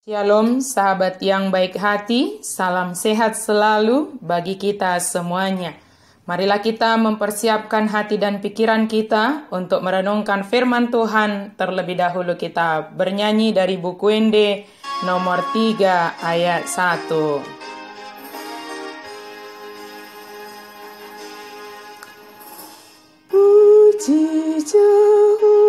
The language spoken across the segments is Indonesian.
Shalom sahabat yang baik hati, salam sehat selalu bagi kita semuanya. Marilah kita mempersiapkan hati dan pikiran kita untuk merenungkan firman Tuhan. Terlebih dahulu kita bernyanyi dari buku Ende nomor 3 ayat 1. Puji Jehovah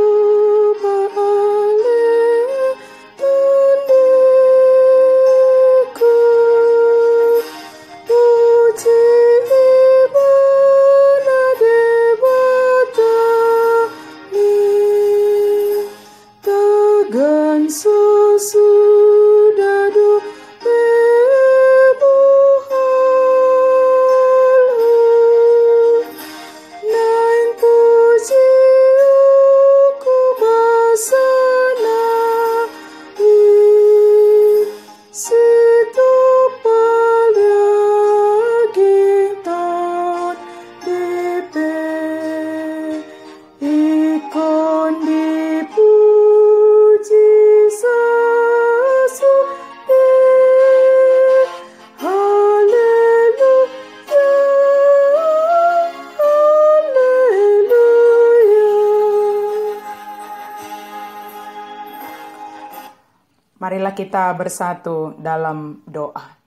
Marilah kita bersatu dalam doa.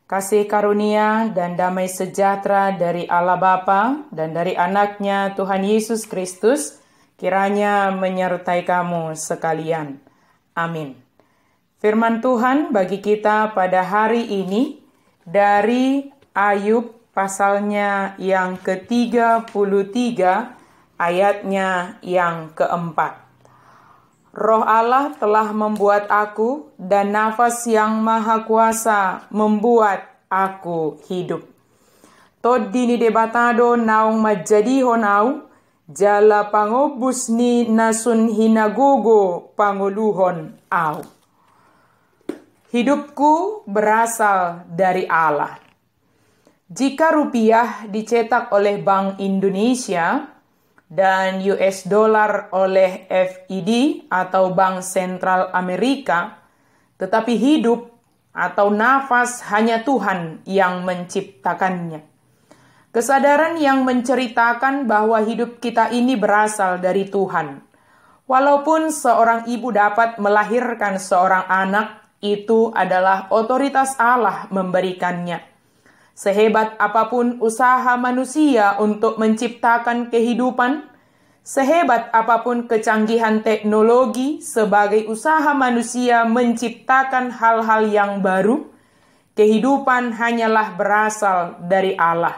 Kasih karunia dan damai sejahtera dari Allah Bapa dan dari anaknya Tuhan Yesus Kristus kiranya menyertai kamu sekalian. Amin. Firman Tuhan bagi kita pada hari ini dari Ayub pasalnya yang ke-33 ayatnya yang ke-4. Roh Allah telah membuat aku, dan nafas yang maha kuasa membuat aku hidup. Todini debatado naung majadihon au, jala pangobusni nasun hinagogo panguluhon au. Hidupku berasal dari Allah. Jika rupiah dicetak oleh Bank Indonesia dan US dollar oleh FED atau Bank Sentral Amerika, tetapi hidup atau nafas hanya Tuhan yang menciptakannya. Kesadaran yang menceritakan bahwa hidup kita ini berasal dari Tuhan. Walaupun seorang ibu dapat melahirkan seorang anak, itu adalah otoritas Allah memberikannya. Sehebat apapun usaha manusia untuk menciptakan kehidupan, sehebat apapun kecanggihan teknologi sebagai usaha manusia menciptakan hal-hal yang baru, kehidupan hanyalah berasal dari Allah.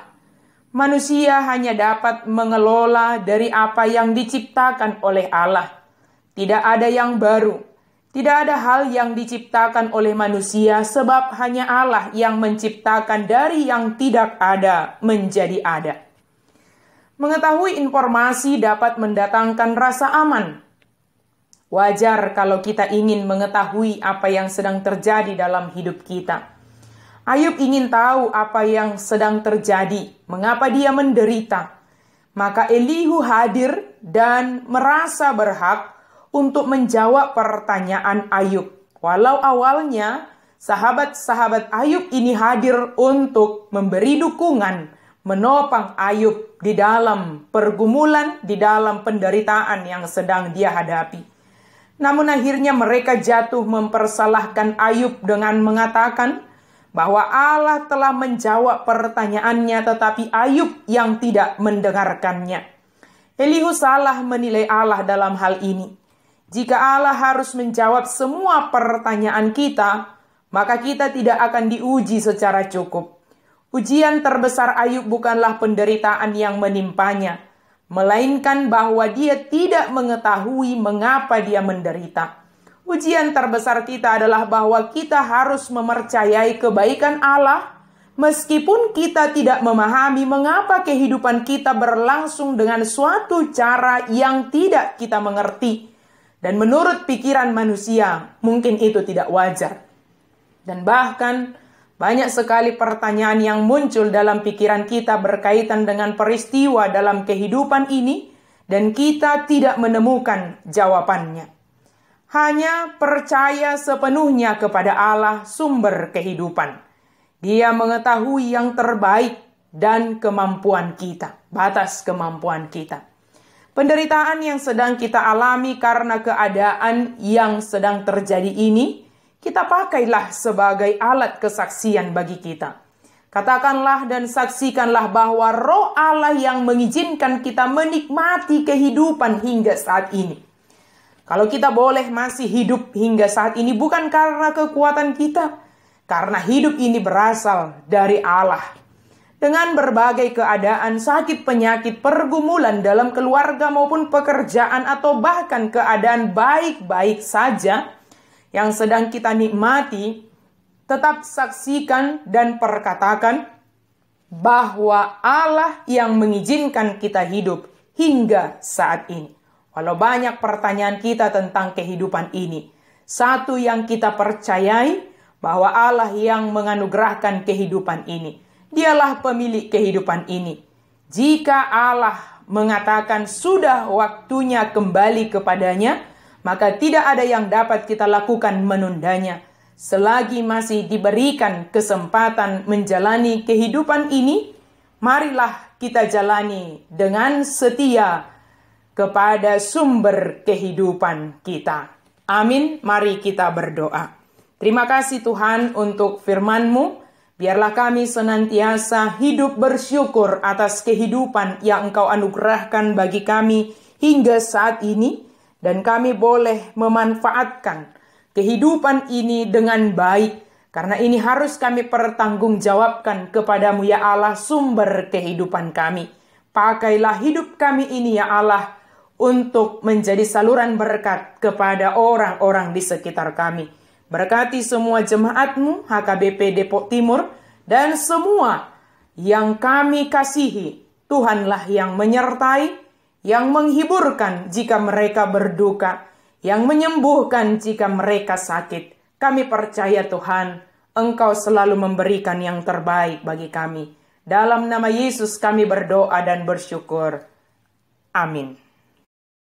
Manusia hanya dapat mengelola dari apa yang diciptakan oleh Allah. Tidak ada yang baru. Tidak ada hal yang diciptakan oleh manusia sebab hanya Allah yang menciptakan dari yang tidak ada menjadi ada. Mengetahui informasi dapat mendatangkan rasa aman. Wajar kalau kita ingin mengetahui apa yang sedang terjadi dalam hidup kita. Ayub ingin tahu apa yang sedang terjadi, mengapa dia menderita. Maka Elihu hadir dan merasa berhak untuk menjawab pertanyaan Ayub. Walau awalnya sahabat-sahabat Ayub ini hadir untuk memberi dukungan, menopang Ayub di dalam pergumulan, di dalam penderitaan yang sedang dia hadapi. Namun akhirnya mereka jatuh mempersalahkan Ayub dengan mengatakan bahwa Allah telah menjawab pertanyaannya tetapi Ayub yang tidak mendengarkannya. Elihu salah menilai Allah dalam hal ini. Jika Allah harus menjawab semua pertanyaan kita, maka kita tidak akan diuji secara cukup. Ujian terbesar Ayub bukanlah penderitaan yang menimpanya, melainkan bahwa dia tidak mengetahui mengapa dia menderita. Ujian terbesar kita adalah bahwa kita harus mempercayai kebaikan Allah, meskipun kita tidak memahami mengapa kehidupan kita berlangsung dengan suatu cara yang tidak kita mengerti. Dan menurut pikiran manusia, mungkin itu tidak wajar. Dan bahkan banyak sekali pertanyaan yang muncul dalam pikiran kita berkaitan dengan peristiwa dalam kehidupan ini, dan kita tidak menemukan jawabannya. hanya percaya sepenuhnya kepada Allah sumber kehidupan. Dia mengetahui yang terbaik dan kemampuan kita, batas kemampuan kita. Penderitaan yang sedang kita alami karena keadaan yang sedang terjadi ini, kita pakailah sebagai alat kesaksian bagi kita. Katakanlah dan saksikanlah bahwa Roh Allah yang mengizinkan kita menikmati kehidupan hingga saat ini. Kalau kita boleh masih hidup hingga saat ini bukan karena kekuatan kita, karena hidup ini berasal dari Allah. Dengan berbagai keadaan, sakit, penyakit, pergumulan dalam keluarga maupun pekerjaan atau bahkan keadaan baik-baik saja yang sedang kita nikmati, tetap saksikan dan perkatakan bahwa Allah yang mengizinkan kita hidup hingga saat ini. Walau banyak pertanyaan kita tentang kehidupan ini, satu yang kita percayai bahwa Allah yang menganugerahkan kehidupan ini. Dialah pemilik kehidupan ini. Jika Allah mengatakan sudah waktunya kembali kepadanya, maka tidak ada yang dapat kita lakukan menundanya. Selagi masih diberikan kesempatan menjalani kehidupan ini, marilah kita jalani dengan setia kepada sumber kehidupan kita. Amin. Mari kita berdoa. Terima kasih Tuhan untuk firman-Mu. Biarlah kami senantiasa hidup bersyukur atas kehidupan yang Engkau anugerahkan bagi kami hingga saat ini. Dan kami boleh memanfaatkan kehidupan ini dengan baik. Karena ini harus kami pertanggungjawabkan kepadamu ya Allah sumber kehidupan kami. Pakailah hidup kami ini ya Allah untuk menjadi saluran berkat kepada orang-orang di sekitar kami. Berkati semua jemaat-Mu HKBP Depok Timur dan semua yang kami kasihi. Tuhanlah yang menyertai, yang menghiburkan jika mereka berduka, yang menyembuhkan jika mereka sakit. Kami percaya Tuhan, Engkau selalu memberikan yang terbaik bagi kami. Dalam nama Yesus kami berdoa dan bersyukur. Amin.